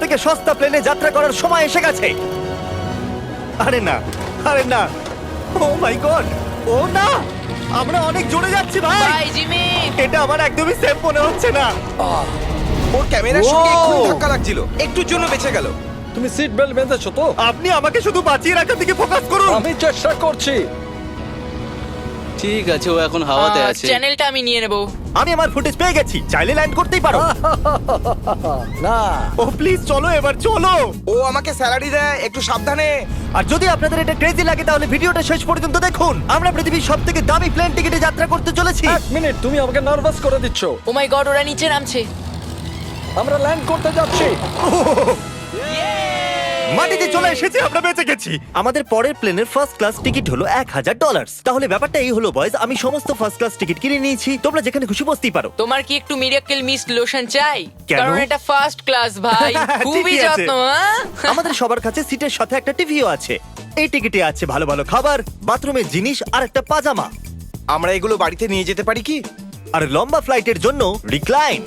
থেকে সস্তা প্লেনে যাত্রা করার সময় এসে গেছে। আরে না, আরে না, ও মাই গড, ও না, আমরা অনেক জোরে যাচ্ছি ভাই। Bye Jimmy. এটা আমার একদমই সেফ মনে হচ্ছে না। ওর ক্যামেরার সঙ্গে Wow! এক্ষুনি ধাক্কা লাগছিল, একটুর জন্য বেঁচে গেল। তুমি সিট বেল্ট বেঁধেছো তো? আপনি আমাকে শুধু বাঁচিয়ে রাখার দিকে ফোকাস করুন। আমি চেষ্টা করছি। ঠিক আছে, ও এখন হাওয়াতে আছে। চ্যানেলটা আমি নিয়ে নেব। আমি আমার ফুটেজ পেয়ে গেছি, চাইলে ল্যান্ড করতেই পারো। না, ও প্লিজ চলো, এবার চলো। ও আমাকে স্যালারি দেয়, একটু সাবধানে। আর যদি আপনাদের এটা ক্রেজি লাগে তাহলে ভিডিওটা শেষ পর্যন্ত দেখুন। আমরা পৃথিবীর সবথেকে দামি প্লেন টিকেটে যাত্রা করতে চলেছি। 1 মিনিট, তুমি আমাকে নার্ভাস করে দিচ্ছ। ও মাই গড, ওরা নিচে নামছে। আমরা ল্যান্ড করতে যাচ্ছি। মাটিতে চলে এসেছি, আমরা বেঁচে গেছি। আমাদের পরের প্লেনের ফার্স্ট ক্লাস টিকিট হলো $1000। তাহলে ব্যাপারটা এই হলো বয়স, আমি সমস্ত ফার্স্ট ক্লাস টিকিট কিনে নিয়েছি, তোমরা যেখানে খুশি বসতেই পারো। তোমার কি একটু মিরাকেল মিস্ট লোশন চাই? কেন? কারণ এটা ফার্স্ট ক্লাস ভাই, খুবই ঠিকই আছে। যত্ন। হ্যাঁ? আমাদের সবার কাছে সিটের সাথে একটা টিভিও আছে। এই টিকিটে আছে ভালো ভালো খাবার, বাথরুমের জিনিস আর একটা পাজামা। আমরা এগুলো বাড়িতে নিয়ে যেতে পারি কি? আর লম্বা ফ্লাইটের জন্য রিক্লাইন।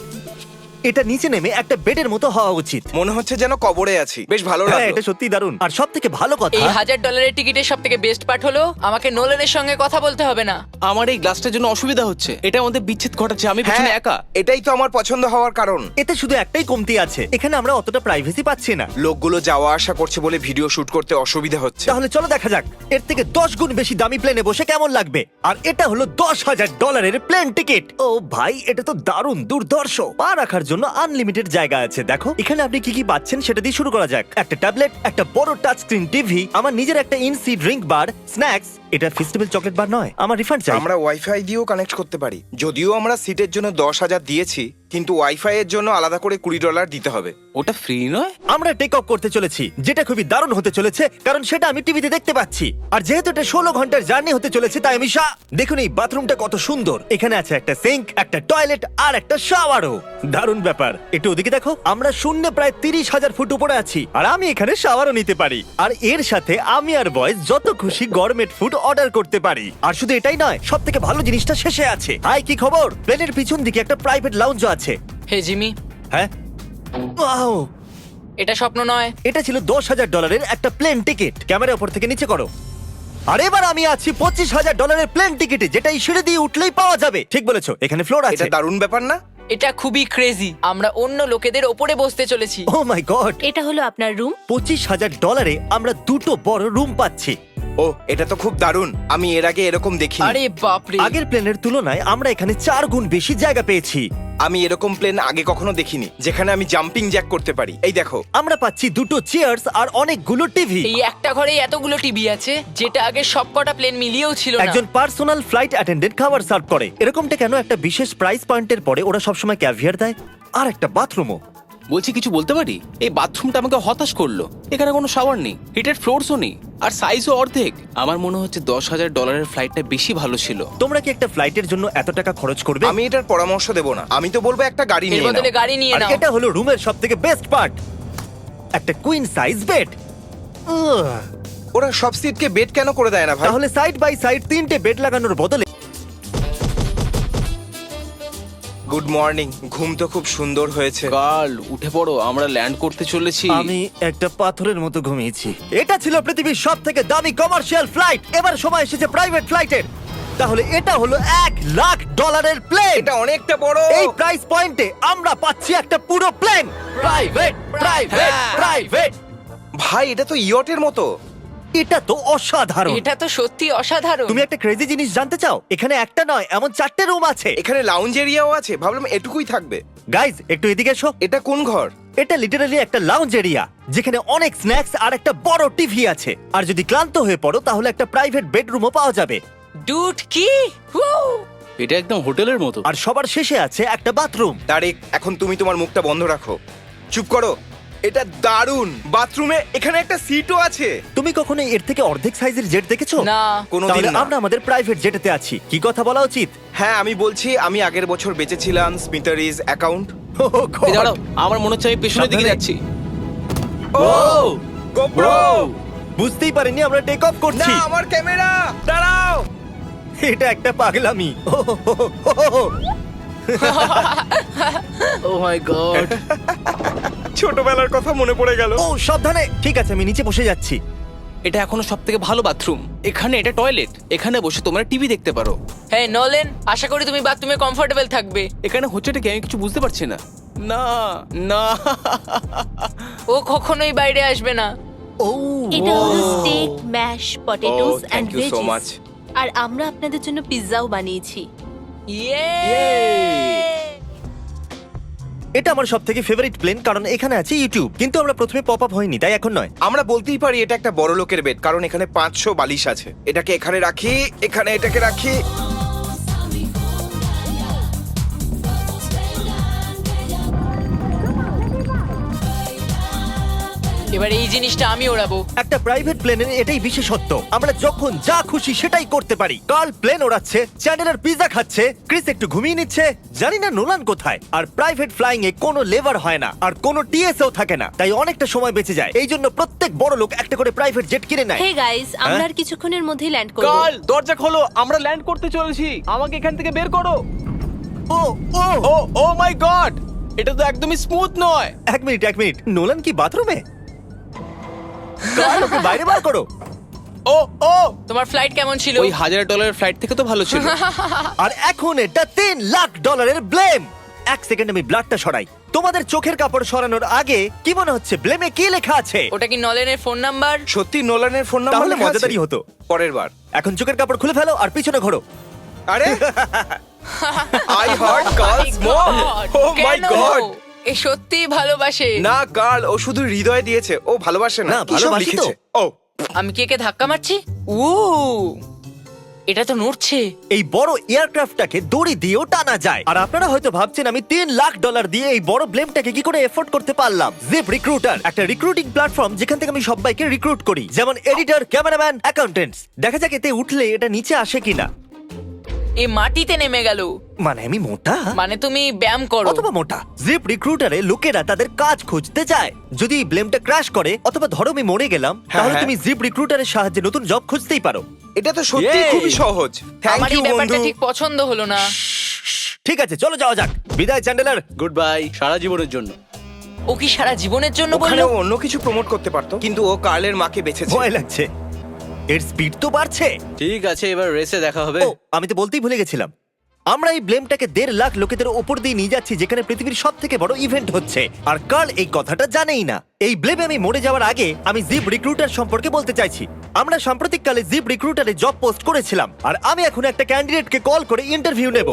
এটা নিচে নেমে একটা বেডের মতো হওয়া উচিত। মনে হচ্ছে যেন কবরে আছি, বেশ ভালো হ্যাঁ, লাগলো। এটা সত্যি দারুণ। আর সব থেকে ভালো কথা, এই $1000 টিকিটের সব থেকে বেস্ট পার্ট হলো আমাকে নোলেনের সঙ্গে কথা বলতে হবে না। আমার এই গ্লাসটার জন্য অসুবিধা হচ্ছে, এটা আমাদের বিচ্ছেদ ঘটাচ্ছে। আমি পেছনে হ্যাঁ, একা। এটাই তো আমার পছন্দ হওয়ার কারণ। এতে শুধু একটাই কমতি আছে, এখানে আমরা অতটা প্রাইভেসি পাচ্ছি না। লোকগুলো যাওয়া আসা করছে বলে ভিডিও শুট করতে অসুবিধা হচ্ছে। তাহলে চলো দেখা যাক এর থেকে 10 গুণ বেশি দামি প্লেনে বসে কেমন লাগবে। আর এটা হলো $10,000 প্লেন টিকিট। ও ভাই, এটা তো দারুণ দুর্ধর্ষ। পা রাখার জন্য আনলিমিটেড জায়গা আছে। দেখো এখানে আপনি কি কি পাচ্ছেন সেটা দিয়ে শুরু করা যাক। একটা ট্যাবলেট, একটা বড় টাচ স্ক্রিন টিভি, আমার নিজের একটা ইনসি ড্রিঙ্ক বার, স্ন্যাক্স। এটা ফেস্টিভ্যাল চকলেট বার নয়, আমার রিফান্ড চাই। আমরা ওয়াইফাই দিয়েও কানেক্ট করতে পারি। যদিও আমরা সিটের জন্য 10,000 দিয়েছি, কিন্তু ওয়াইফাই এর জন্য আলাদা করে $20 দিতে হবে। ওটা ফ্রি নয়? আমরা টেক অফ করতে চলেছি, যেটা খুবই দারুণ হতে চলেছে, কারণ সেটা আমি টিভিতে দেখতে পাচ্ছি। আর যেহেতু এটা 16 ঘন্টার জার্নি হতে চলেছে, তাই আমি দেখুন এই বাথরুমটা কত সুন্দর। এখানে আছে একটা সিঙ্ক, একটা টয়লেট আর একটা শাওয়ারও। দারুণ ব্যাপার। একটু ওদিকে দেখো, আমরা শূন্যে প্রায় 30,000 ফুট উপরে আছি, আর আমি এখানে শাওয়ারও নিতে পারি। আর এর সাথে আমি আর বয়স যত খুশি গরমেট ফুড অর্ডার করতে পারি। আর শুধু এটাই নয়, সব থেকে ভালো জিনিসটা শেষে আছে। হাই, কি খবর? প্লেনের পিছন দিকে একটা প্রাইভেট লাউঞ্জও আছে। হে জিমি, হ্যাঁ, ওয়াও, এটা স্বপ্ন নয়। এটা ছিল $10,000 একটা প্লেন টিকিট। ক্যামেরা উপর থেকে নিচে করো। আর এবার আমি আছি $25,000 প্লেন টিকিটে, যেটা এই সিঁড়ি দিয়ে উঠলেই পাওয়া যাবে। ঠিক বলেছো, এখানে ফ্লোর আছে। এটা দারুণ ব্যাপার না? এটা খুবই ক্রেজি। আমরা অন্য লোকেদের ওপরে বসতে চলেছি। ও মাই গড, এটা হলো আপনার রুম। $25,000 আমরা দুটো বড় রুম পাচ্ছি। ও, এটা তো খুব দারুণ। আমি এর আগে এরকম দেখিনি। আরে বাপরে। আগের প্লেনের তুলনায় আমরা এখানে 4 গুণ বেশি জায়গা পেয়েছি। আমি এরকম প্লেন আগে কখনো দেখিনি যেখানে আমি জাম্পিং জ্যাক করতে পারি। এই দেখো, আমরা পাচ্ছি দুটো চেয়ার্স আর অনেকগুলো টিভি। এই একটা ঘরে এতগুলো টিভি আছে, যেটা আগে সবকটা প্লেন মিলিয়েও ছিল না। একজন পার্সোনাল ফ্লাইট অ্যাটেন্ডেন্ট খাবার সার্ভ করে। এরকমটা কেন? একটা বিশেষ প্রাইস পয়েন্টের পরে ওরা সবসময় ক্যাভিয়ার দেয়। আর একটা বাথরুমও। বলছি, কিছু বলতে পারি? এই বাথরুমটা আমাকে হতাশ করলো। এখানে কোনো শাওয়ার নেই, হিটেড ফ্লোরসও নেই, আর সাইজও অর্ধেক। আমার মনে হচ্ছে $10,000 ফ্লাইটটা বেশি ভালো ছিল। তোমরা কি একটা ফ্লাইটের জন্য এত টাকা খরচ করবে? আমি এটার পরামর্শ দেব না। আমি তো বলবো একটা গাড়ি এর নিয়ে বদলে নাও। গাড়ি নিয়ে আর নাও। এটা হলো রুমের সবথেকে বেস্ট পার্ট, একটা কুইন সাইজ বেড। ওরা সব সিটকে বেড কেন করে দেয় না ভাই? তাহলে সাইড বাই সাইড 3টে বেড লাগানোর বদলে গুড মর্নিং। ঘুম তো খুব সুন্দর হয়েছে। কাল উঠে পড়ো, আমরা ল্যান্ড করতে চলেছি। আমি একটা পাথরের মতো ঘুমিয়েছি। এটা ছিল পৃথিবীর সবথেকে দামি কমার্শিয়াল ফ্লাইট। এবার সময় এসেছে প্রাইভেট ফ্লাইটের। তাহলে এটা হলো $1,00,000 প্লেন। এটা অনেকটা বড়। এই প্রাইস পয়েন্টে আমরা পাচ্ছি একটা পুরো প্লেন। Private, private, private. ভাই, এটা তো ইয়টের মতো। এটা তো অসাধারণ। এটা তো সত্যি অসাধারণ। তুমি একটা ক্রেজি জিনিস জানতে চাও? এখানে একটা নয়, এমন 4টে রুম আছে। এখানে লাউঞ্জ এরিয়াও আছে। ভাবলাম এটুকুই থাকবে। গাইজ, একটু এদিকে এসো। এটা কোন ঘর? এটা লিটারালি একটা লাউঞ্জ এরিয়া, যেখানে অনেক স্ন্যাক্স আর একটা বড় টিভি আছে। আর যদি ক্লান্ত হয়ে পড়ো তাহলে একটা প্রাইভেট বেডরুমও পাওয়া যাবে। ডুড কি? Woo! এটা একদম হোটেলের মতো। আর সবার শেষে আছে একটা বাথরুম। তারেক, এখন তুমি তোমার মুখটা বন্ধ রাখো। চুপ করো। এটা দারুণ। বাথরুমে এখানে একটা সিটও আছে। তুমি কখনো এর থেকে অর্ধেক সাইজের জেট দেখেছো? না। কোনোদিন তাহলে না। আমরা আমাদের প্রাইভেট জেটেতে আছি। কি কথা বলা উচিত? হ্যাঁ, আমি বলছি আমি আগের বছর বেঁচেছিলাম স্মিটারিজ অ্যাকাউন্ট। Oh God! এই দাঁড়াও, আমার মনে হচ্ছে আমি পেছনের দিকে সাবধানে। যাচ্ছি। ও গোপ্রো! বুঝতেই পারিনি আমরা টেক অফ না, করছি। আমার ক্যামেরা! দাঁড়াও। এটা একটা পাগলামি। ও মাই গড। ছোটবেলার কথা মনে পড়ে গেল। ও সাবধানে। ঠিক আছে, আমি নিচে বসে যাচ্ছি। এটা এখনো সবথেকে ভালো বাথরুম। এখানে এটা টয়লেট, এখানে বসে তোমরা টিভি দেখতে পারো। হ্যাঁ নোলেন, আশা করি তুমি বাথরুমে কমফোর্টেবল থাকবে। এখানে হচ্ছেটা কি আমি কিছু বুঝতে পারছি না। না না, ও কখনোই বাইরে আসবে না। ও এটা হলো steak, mash, potatoes Oh, and thank you so much. Veggies. আর আমরা আপনাদের জন্য পিৎজাও বানিয়েছি। ইয়ে! এটা আমার সব থেকে ফেভারিট প্লেন, কারণ এখানে আছে ইউটিউব। কিন্তু আমরা প্রথমে পপ আপ হয়নি, তাই এখন নয়। আমরা বলতেই পারি এটা একটা বড় লোকের বেড, কারণ এখানে 500 বালিশ আছে। এটাকে এখানে রাখি, এখানে এটাকে রাখি। এবার এই জিনিসটা আমি ওড়াবো। একটা প্রাইভেট প্লেনের এটাই বিশেষত্ব, আমরা যখন যা খুশি সেটাই করতে পারি। কার্ল প্লেন ওড়াচ্ছে, চ্যান্ডেলার পিৎজা খাচ্ছে, ক্রিস একটু ঘুমিয়ে নিচ্ছে, জানি না নোলান কোথায়। আর প্রাইভেট ফ্লাইং এ কোনো লেবার হয় না, আর কোনো টিএসও থাকে না, তাই অনেকটা সময় বেঁচে যায়। এই জন্য প্রত্যেক বড় লোক একটা করে প্রাইভেট জেট কিনে নেয়। হে গাইস, আমরা হ্যাঁ? আর কিছুক্ষণের মধ্যেই ল্যান্ড করব। কাল দরজা খোলো, আমরা ল্যান্ড করতে চলেছি। আমাকে এখান থেকে বের করো। ও ও ও ও মাই গড, এটা তো একদমই স্মুথ নয়। এক মিনিট, নোলান কি বাথরুমে? কার্ল, ওকে বাইরে বার করো। ও ও, তোমার ফ্লাইট কেমন ছিল? ওই $1000 ফ্লাইট থেকে তো ভালো ছিল। আর এখন এটা $3 লাখ ব্লেম। এক সেকেন্ড আমি ব্লাডটা সরাই। তোমাদের চোখের কাপড় সরানোর আগে কি মনে হচ্ছে ব্লেমে কি লেখা আছে? ওটা কি নলেনের ফোন নাম্বার? সত্যি নোলানের ফোন নাম্বার তাহলে লেখা আছে? মজাদারই হতো। পরের বার। এখন চোখের কাপড় খুলে ফেলো আর পিছনে ঘোরো। আরে আই হার্ট গার্লস মোর। ও মাই কেন? গড। এ সত্যিই ভালোবাসে। না গার্ল, ও শুধু হৃদয় দিয়েছে, ও ভালোবাসে না। না, কি সব ভালোবাসি তো। লিখেছে? ও আমি কি একে ধাক্কা মারছি? ও, এটা তো নড়ছে। এই বড় এয়ারক্রাফটটাকে দড়ি দিয়েও টানা যায়। আর আপনারা হয়তো ভাবছেন আমি $3 লাখ দিয়ে এই বড় ব্লেমটাকে কি করে এফোর্ড করতে পারলাম। জিপ রিক্রুটার একটা রিক্রুটিং প্ল্যাটফর্ম যেখান থেকে আমি সবাইকে রিক্রুট করি, যেমন এডিটর, ক্যামেরাম্যান, অ্যাকাউন্টেন্টস। দেখা যাক এতে উঠলে এটা নিচে আসে কিনা। এ মাটিতে নেমে গেল। মানে আমি মোটা মানে তুমি ব্যায়াম করো। অথবা মোটা। জিপ রিক্রুটারে লোকেরা তাদের কাজ খুঁজতে যায়। যদি এই ব্লেমটা ক্র্যাশ করে অথবা ধরো আমি মরে গেলাম, তাহলে হ্যাঁ। তুমি জিপ রিক্রুটারের সাহায্যে নতুন জব খুঁজতেই পারো। এটা তো সত্যি Yay! খুবই সহজ। থ্যাংক আমার ইউ এই ব্যাপারটা বন্ধু। ঠিক পছন্দ হলো না। ঠিক আছে, চলো যাওয়া যাক। বিদায় চ্যান্ডেলার। গুড বাই, সারা জীবনের জন্য। ও কি সারা জীবনের জন্য ওখানে বললো? ও অন্য কিছু প্রমোট করতে পারতো, কিন্তু ও কার্লের মাকে বেঁচেছে। ভয় লাগছে, এর স্পিড তো বাড়ছে। ঠিক আছে, এবার রেসে দেখা হবে। ও, আমি তো বলতেই ভুলে গেছিলাম, আমরা এই ব্লেমটাকে 1.5 লাখ লোকেদের ওপর দিয়ে নিয়ে যাচ্ছি, যেখানে পৃথিবীর সব থেকে বড় ইভেন্ট হচ্ছে। আর কার্ল এই কথাটা জানেই না। এই ব্লেমে আমি মরে যাওয়ার আগে আমি জিপ রিক্রুটার সম্পর্কে বলতে চাইছি। আমরা সাম্প্রতিককালে জিপ রিক্রুটারে জব পোস্ট করেছিলাম, আর আমি এখন একটা ক্যান্ডিডেটকে কল করে ইন্টারভিউ নেব।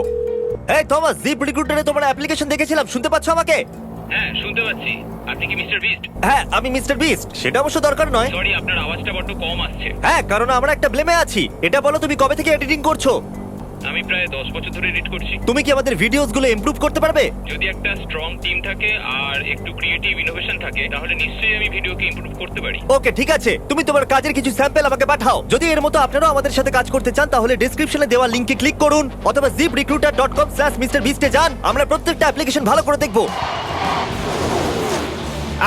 এই থমাস, জিপ রিক্রুটারে তোমার অ্যাপ্লিকেশন দেখেছিলাম, শুনতে পাচ্ছ আমাকে? হ্যাঁ শুনতে পাচ্ছি। আপনি কি মিস্টার বিস্ট? হ্যাঁ, আমি মিস্টার বিস্ট। সেটা অবশ্য দরকার নয়। সরি, আপনার আওয়াজটা বড্ড কম আসছে। হ্যাঁ, কারণ আমরা একটা ব্লেমে আছি। এটা বলো, তুমি কবে থেকে এডিটিং করছো? আমি প্রায় 10 বছর ধরে এডিট করছি। তুমি কি আমাদের ভিডিওস গুলো ইমপ্রুভ করতে পারবে? যদি একটা স্ট্রং টিম থাকে আর একটু ক্রিয়েটিভ ইনোভেশন থাকে, তাহলে নিশ্চয়ই আমি ভিডিওকে ইমপ্রুভ করতে পারি। ওকে, ঠিক আছে, তুমি তোমার কাজের কিছু স্যাম্পল আমাকে পাঠাও। যদি এর মতো আপনারাও আমাদের সাথে কাজ করতে চান, তাহলে ডেসক্রিপশনে দেওয়া লিংকে ক্লিক করুন অথবা ziprecruiter.com/mrbeast এ যান। আমরা প্রত্যেকটা অ্যাপ্লিকেশন ভালো করে দেখব।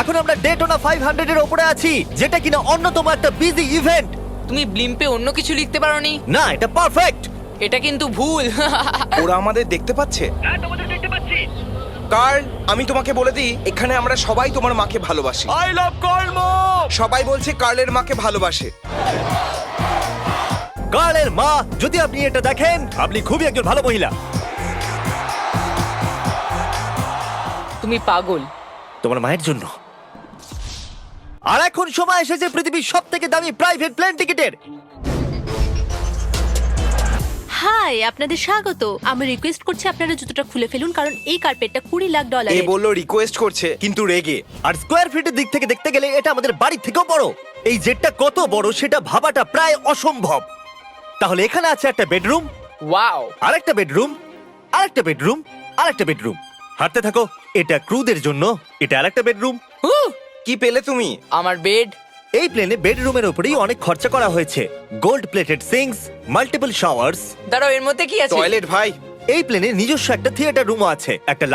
এখন আমরা ডেটোনা 500 এর উপরে আছি, যেটা কিনা অন্যতম একটা বিজি ইভেন্ট। তুমি ব্লিম্পে অন্য কিছু লিখতে পারোনি? না, এটা পারফেক্ট। এটা কিন্তু ভুল। ওরা আমাদের দেখতে পাচ্ছে। হ্যাঁ, তোমাদের দেখতে পাচ্ছি। কার্ল, আমি তোমাকে বলে দিই, এখানে আমরা সবাই তোমার মাকে ভালোবাসি। আই লাভ কর্ম। সবাই বলছে কার্লের মাকে ভালোবাসে। কার্লের মা, যদি আপনি এটা দেখেন, আপনি খুবই একজন ভালো মহিলা। তুমি পাগল। তোমার মায়ের জন্য। আর এখন সময় এসেছে পৃথিবীর সব থেকে দামি প্রাইভেট প্লেন টিকিটের। হাই, আপনাদের স্বাগত। আমি রিকোয়েস্ট করছি আপনারা জুতোটা খুলে ফেলুন, কারণ এই কার্পেটটা $20 লাখ। এ বললো রিকোয়েস্ট করছে, কিন্তু রেগে। আর স্কোয়ার ফিটের দিক থেকে দেখতে গেলে এটা আমাদের বাড়ির থেকেও বড়। এই জেটটা কত বড় সেটা ভাবাটা প্রায় অসম্ভব। তাহলে এখানে আছে একটা বেডরুম, ওয়াও। আরেকটা বেডরুম, আরেকটা বেডরুম, আরেকটা বেডরুম। হাঁটতে থাকো। এটা ক্রুদের জন্য, এটা আরেকটা বেডরুম। কি পেলে তুমি? আমার বেড। এই প্লেনে বেডরুমের উপরেই অনেক খরচা করা হয়েছে। Gold plated syncs, multiple showers. দাঁড়াও, এর মধ্যে কি আছে? টয়লেট ভাই। এই প্লেনে নিজস্ব একটা থিয়েটার রুমও আছে, একটা